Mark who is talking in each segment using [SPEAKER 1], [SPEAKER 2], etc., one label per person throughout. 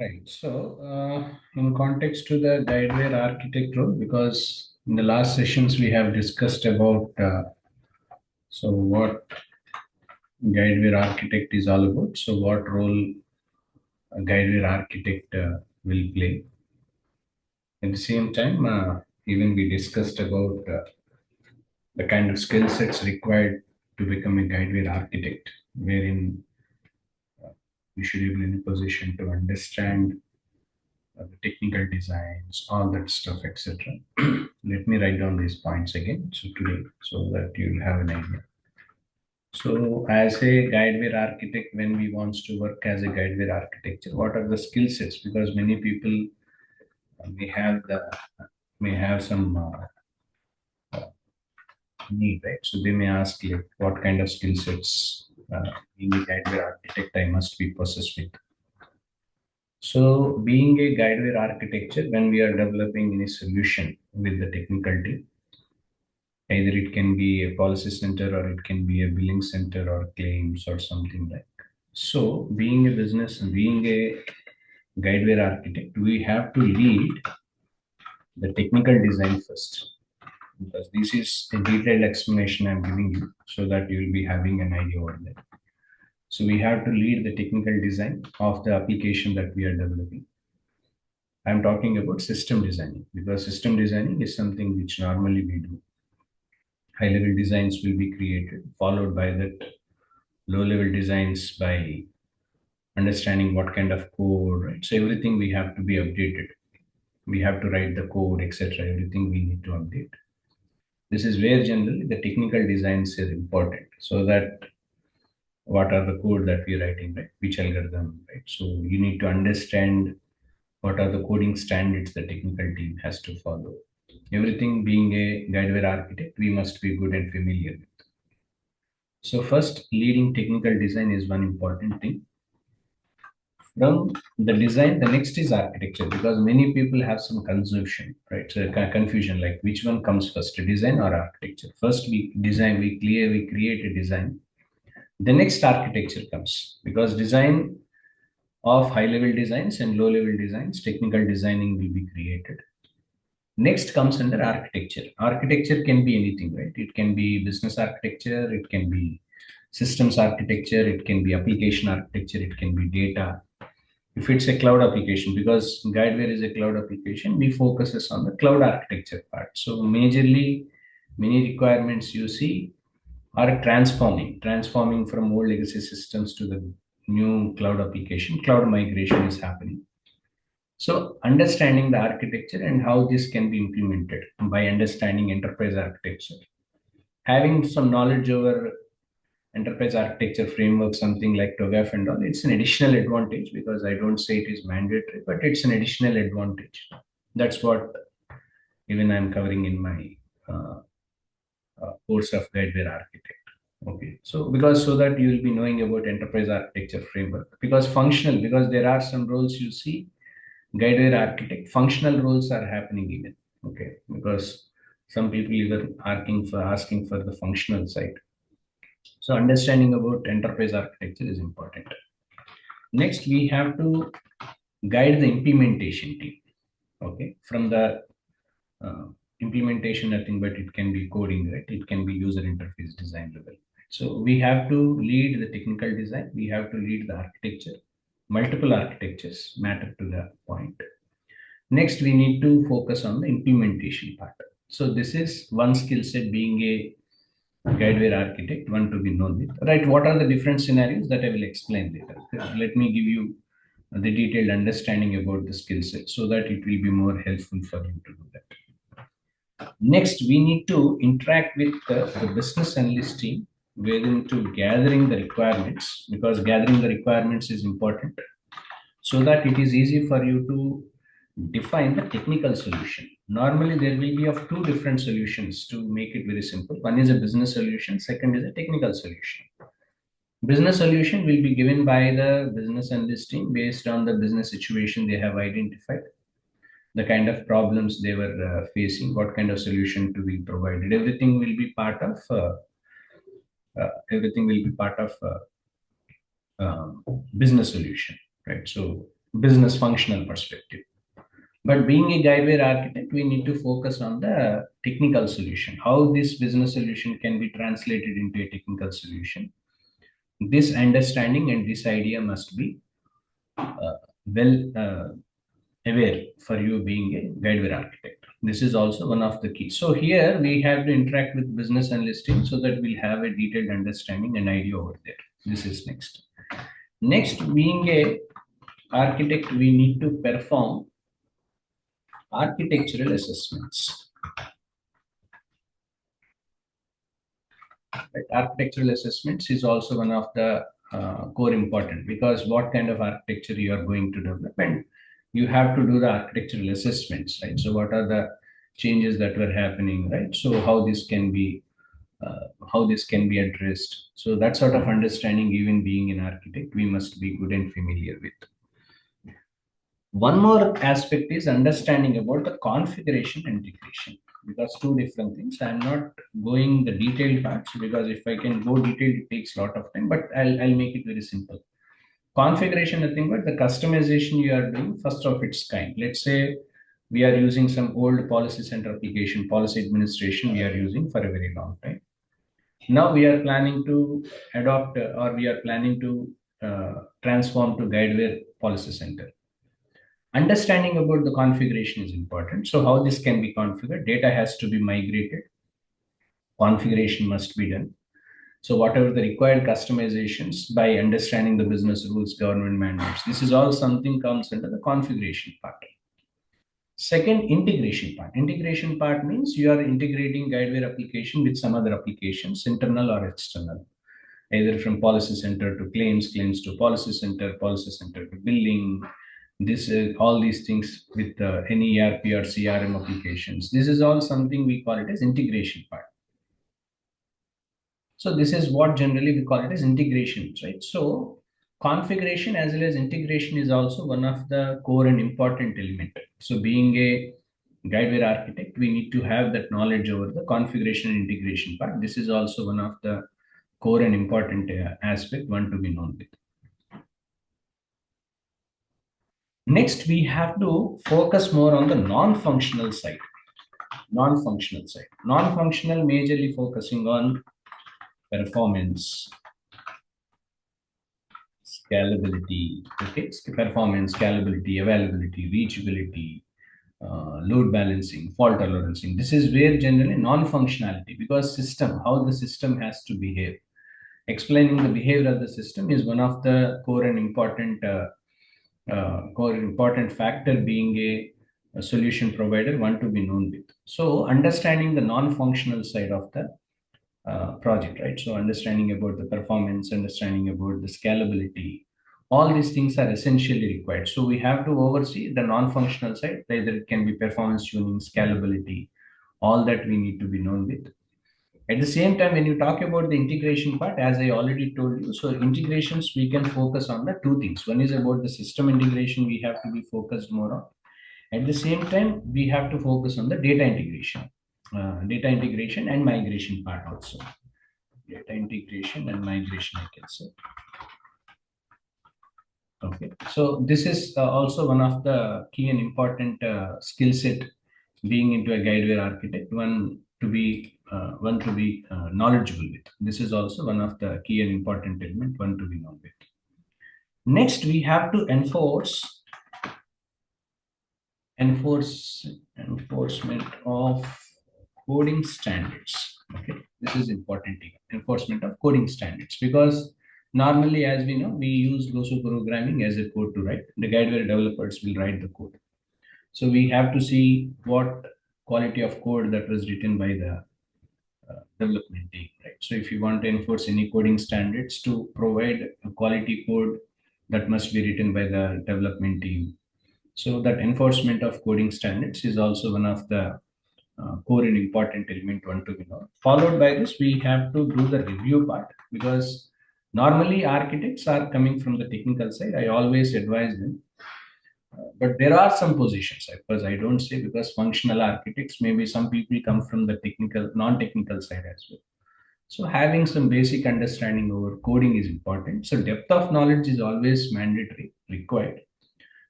[SPEAKER 1] Right. So, in context to the Guidewire architect role, because in the last sessions we have discussed about what Guidewire architect is all about. So, what role a Guidewire architect will play. At the same time, even we discussed about the kind of skill sets required to become a Guidewire architect, wherein we should be in a position to understand the technical designs, all that stuff, etc. Let me write down these points again so today so that you'll have an idea. So, as a guideware architect, when we wants to work as a guideware architecture, what are the skill sets? Because many people may have the may have some need, right? So they may ask like, what kind of skill sets being a guideware architect I must be possessed with. So, being a guideware architecture, when we are developing any solution with the technical team, either it can be a policy center or it can be a billing center or claims or something like. So, being a business, being a guideware architect, we have to lead the technical design first because this is a detailed explanation I'm giving you so that you will be having an idea over there. So, we have to lead the technical design of the application that we are developing. I'm talking about system designing because system designing is something which normally we do. High level designs will be created, followed by that low level designs by understanding what kind of code, right? So everything we have to be updated. We have to write the code, etc. Everything we need to update. This is where generally the technical designs is important. So that what are the code that we're writing, right? Which algorithm, right? So you need to understand what are the coding standards the technical team has to follow. Everything being a guideware architect, we must be good and familiar with. So first, leading technical design is one important thing. From the design, the next is architecture because many people have some confusion, right? So confusion like which one comes first, design or architecture. First, we design, we create a design. The next architecture comes because design of high level designs and low level designs, technical designing will be created. Next comes under architecture. Architecture can be anything, right? It can be business architecture, it can be systems architecture, it can be application architecture, it can be data. If it's a cloud application, because Guideware is a cloud application, we focuses on the cloud architecture part. So majorly, many requirements you see are transforming from old legacy systems to the new cloud application. Cloud migration is happening. So, understanding the architecture and how this can be implemented by understanding enterprise architecture. Having some knowledge over enterprise architecture framework, something like TOGAF and all, it's an additional advantage because I don't say it is mandatory, but it's an additional advantage. That's what even I'm covering in my uh, course of Guideware Architect. Okay, so because so that you will be knowing about enterprise architecture framework because functional, because there are some roles you see guideware architect functional roles are happening even, okay, because some people even asking for the functional side. So understanding about enterprise architecture is important. Next we have to guide the implementation team, okay, from the uh, implementation nothing but it can be coding, right? It can be user interface design level. So we have to lead the technical design, we have to lead the architecture. Multiple architectures matter to the point. Next, we need to focus on the implementation part. So this is one skill set being a guideware architect, one to be known with. Right, what are the different scenarios that I will explain later. Let me give you the detailed understanding about the skill set so that it will be more helpful for you to do that. Next, we need to interact with the business analyst team wherein to gathering the requirements because gathering the requirements is important so that it is easy for you to define the technical solution. Normally, there will be of two different solutions to make it very simple. One is a business solution, second is a technical solution. Business solution will be given by the business analyst team based on the business situation they have identified, the kind of problems they were facing, what kind of solution to be provided. Everything will be part of business solution, right? So business functional perspective. But being a guideware architect, we need to focus on the technical solution, how this business solution can be translated into a technical solution. This understanding and this idea must be well aware for you being a guideware architect. This is also one of the keys. So here we have to interact with business analysts so that we'll have a detailed understanding and idea over there. This is next. Next, being a architect, we need to perform architectural assessments. Right? Architectural assessments is also one of the core important, because what kind of architecture you are going to develop, and you have to do the architectural assessments, right? So what are the changes that were happening, right? So how this can be addressed. So that sort of understanding, even being an architect, we must be good and familiar with. One more aspect is understanding about the configuration and integration, because two different things. I'm not going the detailed parts, because if I can go detailed, it takes a lot of time, but I'll make it very simple. Configuration, nothing but the customization you are doing first of its kind. Let's say we are using some old policy center application, policy administration we are using for a very long time. Now we are planning to adopt or we are planning to transform to Guideware policy center. Understanding about the configuration is important. So how this can be configured, data has to be migrated, configuration must be done. So whatever the required customizations, by understanding the business rules, government mandates, this is all something comes under the configuration part. Second, integration part. Integration part means you are integrating Guideware application with some other applications, internal or external, either from policy center to claims, claims to policy center to billing. This is all these things with any ERP or CRM applications. This is all something we call it as integration part. So this is what generally we call it as integration, right? So configuration as well as integration is also one of the core and important element. So being a Guideware architect, we need to have that knowledge over the configuration and integration part. This is also one of the core and important aspect one to be known with. Next, we have to focus more on the non-functional side. Non-functional side. Non-functional majorly focusing on performance, scalability, okay, performance, scalability, availability, reachability, load balancing, fault tolerancing. This is where generally non-functionality, because system, how the system has to behave. Explaining the behavior of the system is one of the core and important factor being a solution provider want to be known with. So understanding the non-functional side of the project, right? So understanding about the performance, understanding about the scalability, all these things are essentially required. So we have to oversee the non-functional side, either it can be performance tuning, scalability, all that we need to be known with. At the same time, when you talk about the integration part, as I already told you, so integrations, we can focus on the two things. One is about the system integration, we have to be focused more on. At the same time, we have to focus on the data integration and migration part also. Data integration and migration, I can say. Okay, so this is also one of the key and important skill set being into a Guideware architect. One to be knowledgeable with. This is also one of the key and important element one to be known with. Next, we have to enforcement of coding standards. Okay, this is important here. Enforcement of coding standards, because normally, as we know, we use Gosu programming as a code to write. The Guideware developers will write the code. So we have to see what quality of code that was written by the development team, right? So if you want to enforce any coding standards to provide a quality code, that must be written by the development team. So that enforcement of coding standards is also one of the core and important element one to be known. Followed by this, we have to do the review part, because normally architects are coming from the technical side. I always advise them. But there are some positions, because I don't say, because functional architects, maybe some people come from the technical, non-technical side as well. So having some basic understanding over coding is important. So depth of knowledge is always mandatory, required.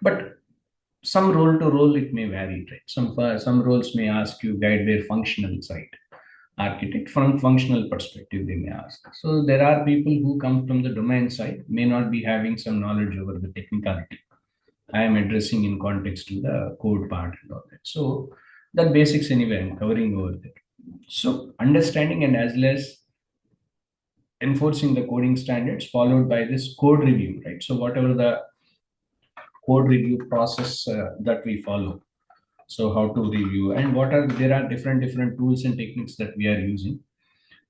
[SPEAKER 1] But some role to role it may vary, right? Some roles may ask you Guidewire functional side architect. From functional perspective they may ask. So there are people who come from the domain side, may not be having some knowledge over the technicality. I am addressing in context to the code part and all that. So that basics anyway I'm covering over there. So understanding and as well as enforcing the coding standards followed by this code review, right? So whatever the code review process that we follow. So how to review and what are there are different tools and techniques that we are using.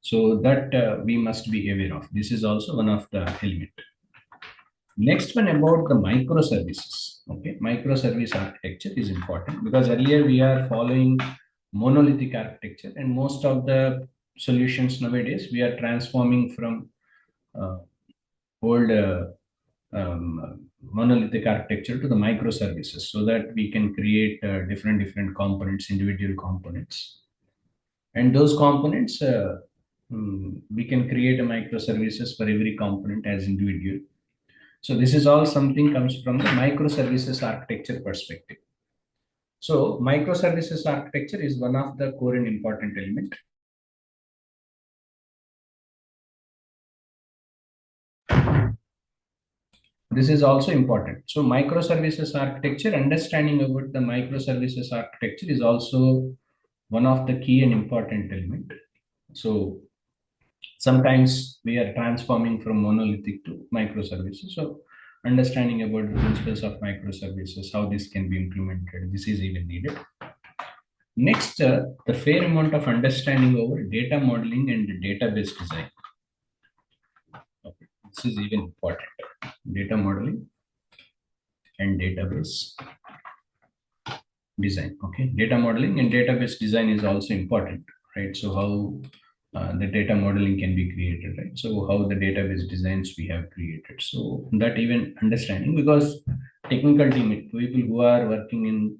[SPEAKER 1] So that we must be aware of. This is also one of the element. Next one about the microservices. Okay, microservice architecture is important because earlier we are following monolithic architecture, and most of the solutions nowadays we are transforming from uh, old monolithic architecture to the microservices, so that we can create different components, individual components, and those components we can create a microservices for every component as individual. So this is all something comes from the microservices architecture perspective. So microservices architecture is one of the core and important element. This is also important. So microservices architecture, understanding about the microservices architecture is also one of the key and important element. So sometimes we are transforming from monolithic to microservices. So understanding about the principles of microservices, how this can be implemented, this is even needed. Next, the fair amount of understanding over data modeling and database design. Okay, this is even important. Data modeling and database design. Okay, data modeling and database design is also important, right? So how the data modeling can be created, right? So how the database designs we have created. So that even understanding, because technical team people who are working in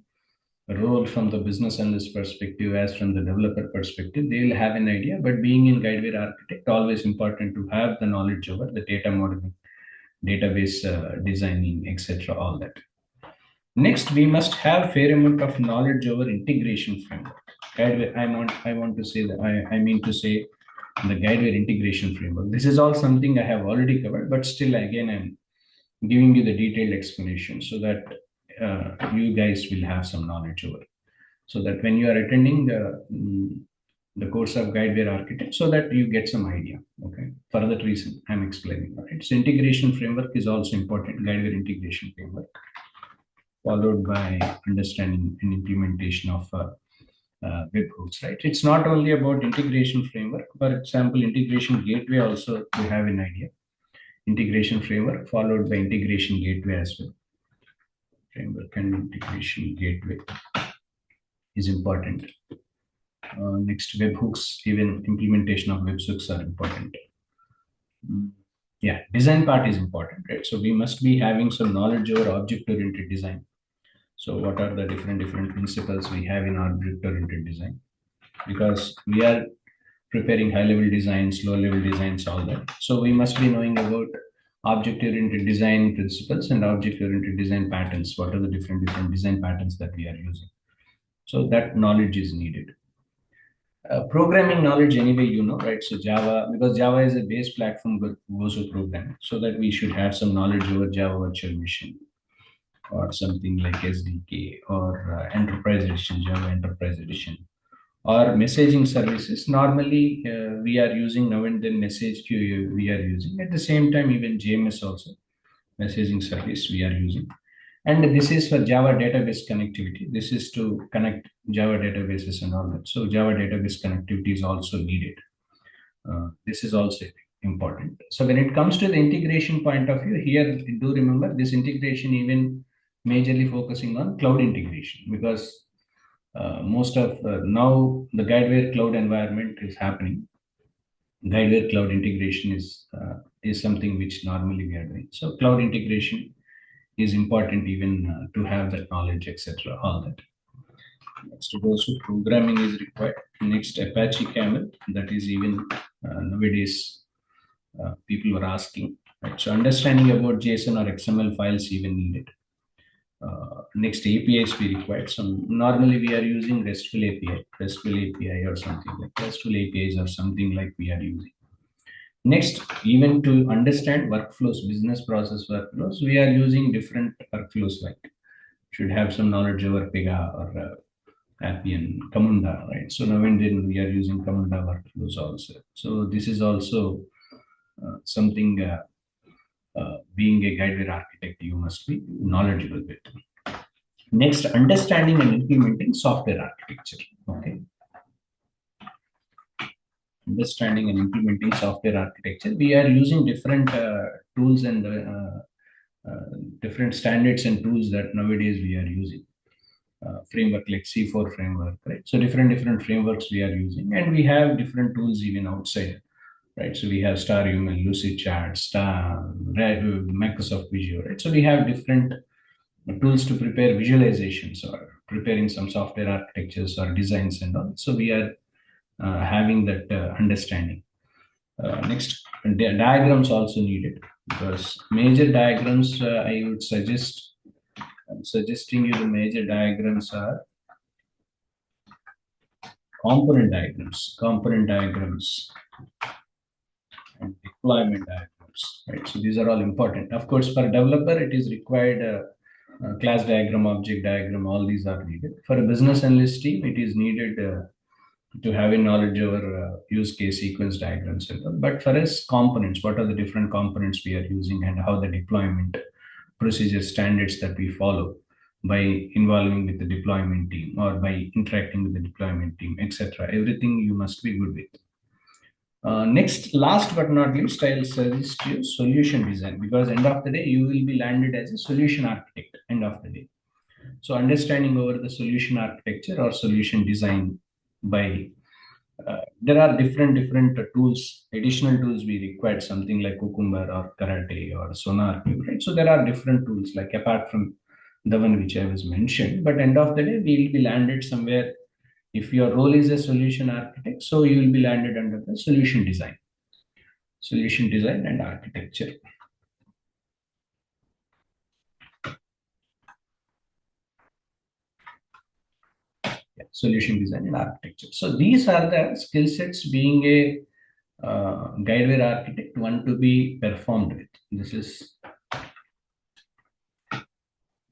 [SPEAKER 1] role from the business analyst perspective as from the developer perspective, they will have an idea. But being in Guidewire architect, always important to have the knowledge over the data modeling, database designing, etc. All that. Next, we must have fair amount of knowledge over integration framework. Guidewire, I want to say that I mean to say the Guidewire integration framework. This is all something I have already covered, but still again I'm giving you the detailed explanation so that you guys will have some knowledge over. So that when you are attending the course of Guideware Architect, so that you get some idea. Okay, for that reason I'm explaining. Right, so integration framework is also important. Guideware integration framework, followed by understanding and implementation of webhooks. Right, it's not only about integration framework. For example, integration gateway also you have an idea. Integration framework followed by integration gateway as well. Framework and integration gateway is important. Next, webhooks, even implementation of webhooks are important. Yeah, design part is important, right? So we must be having some knowledge over object-oriented design. So what are the different principles we have in object-oriented design? Because we are preparing high-level designs, low-level designs, all that. So we must be knowing about object-oriented design principles and object-oriented design patterns. What are the different design patterns that we are using? So that knowledge is needed. Programming knowledge anyway, you know, right? So Java, because Java is a base platform goes to program, so that we should have some knowledge over Java virtual machine or something like SDK or enterprise edition, Java enterprise edition, or messaging services. Normally we are using now and then message queue we are using. At the same time, even JMS also messaging service we are using. And this is for Java database connectivity. This is to connect Java databases and all that. So Java database connectivity is also needed. This is also important. So when it comes to the integration point of view, here do remember this integration even majorly focusing on cloud integration, because most of now the Guidewire cloud environment is happening. Guidewire cloud integration is something which normally we are doing. So cloud integration is important even to have that knowledge, etc. All that. Next, also programming is required. Next, Apache Camel. That is even nowadays people were asking. Right? So understanding about JSON or XML files even needed. Next APIs we required. So normally we are using RESTful API or something like RESTful APIs or something like we are using. Next, even to understand workflows, business process workflows, we are using different workflows like should have some knowledge over Pega or Appian, Camunda, right? So now and then we are using Camunda workflows also. So this is also something being a guideware architect, you must be knowledgeable with. Next, understanding and implementing software architecture. Okay, understanding and implementing software architecture. We are using different tools and different standards and tools that nowadays we are using. Framework like C4 framework, right? So different frameworks we are using, and we have different tools even outside, right? So we have Star Human, Lucid Chart, Microsoft Visio, right? So we have different tools to prepare visualizations or preparing some software architectures or designs and all. So we are having that understanding. Next, diagrams also needed because major diagrams I would suggest. I'm suggesting you the major diagrams are component diagrams, and deployment diagrams. Right. So these are all important. Of course, for a developer, it is required. Class diagram, object diagram, all these are needed. For a business analyst team, it is needed to have a knowledge over use case sequence diagrams. But for us, components, what are the different components we are using and how the deployment procedure standards that we follow by involving with the deployment team or by interacting with the deployment team, etc. Everything you must be good with. Next, last but not least, I'll suggest you solution design because end of the day, you will be landed as a solution architect end of the day. So understanding over the solution architecture or solution design by there are different tools, additional tools we required, something like Cucumber or Karate or Sonar, right? So there are different tools like apart from the one which I was mentioned, but end of the day, we will be landed somewhere. If your role is a solution architect, so you will be landed under the solution design and architecture. Yeah, solution design and architecture. So these are the skill sets being a guideware architect want to be performed with. This is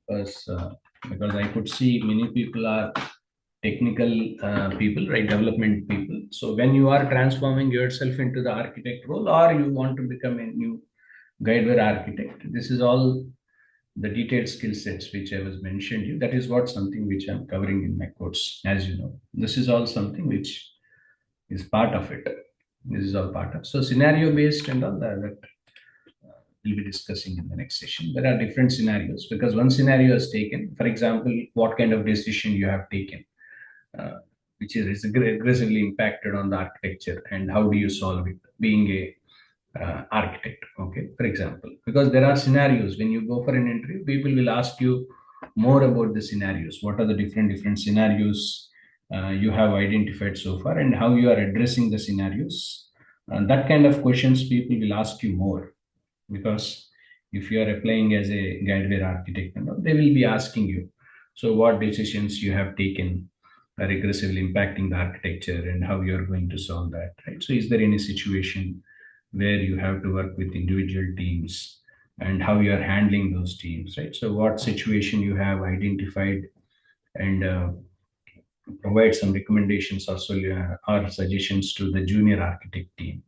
[SPEAKER 1] because I could see many people are technical people, right? Development people. So when you are transforming yourself into the architect role, or you want to become a new guideware architect, this is all the detailed skill sets which I was mentioned you. That is what something which I'm covering in my course. As you know, this is all something which is part of it. This is all part of. So scenario based and all that we'll be discussing in the next session. There are different scenarios because one scenario is taken. For example, what kind of decision you have taken, which is aggressively impacted on the architecture, and how do you solve it? Being a architect, okay, for example, because there are scenarios when you go for an interview, people will ask you more about the scenarios. What are the different scenarios you have identified so far, and how you are addressing the scenarios? That kind of questions people will ask you more because if you are applying as a guideware architect, they will be asking you. So, what decisions you have taken are aggressively impacting the architecture, and how you are going to solve that, right? So, is there any situation where you have to work with individual teams, and how you are handling those teams, right? So, what situation you have identified, and provide some recommendations or suggestions to the junior architect team.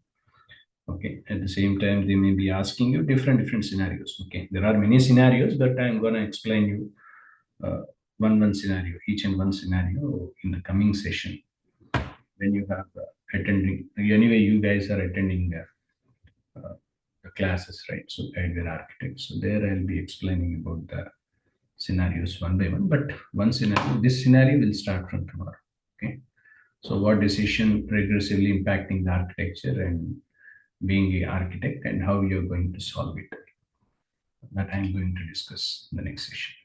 [SPEAKER 1] Okay, at the same time, they may be asking you different scenarios. Okay, there are many scenarios, but I'm going to explain you one scenario, each and one scenario in the coming session when you have attending. Anyway, you guys are attending the classes, right? So, guideware architect. So there I'll be explaining about the scenarios one by one. But one scenario, this scenario will start from tomorrow. Okay. So what decision regressively impacting the architecture and being a architect, and how you're going to solve it. That I'm going to discuss in the next session.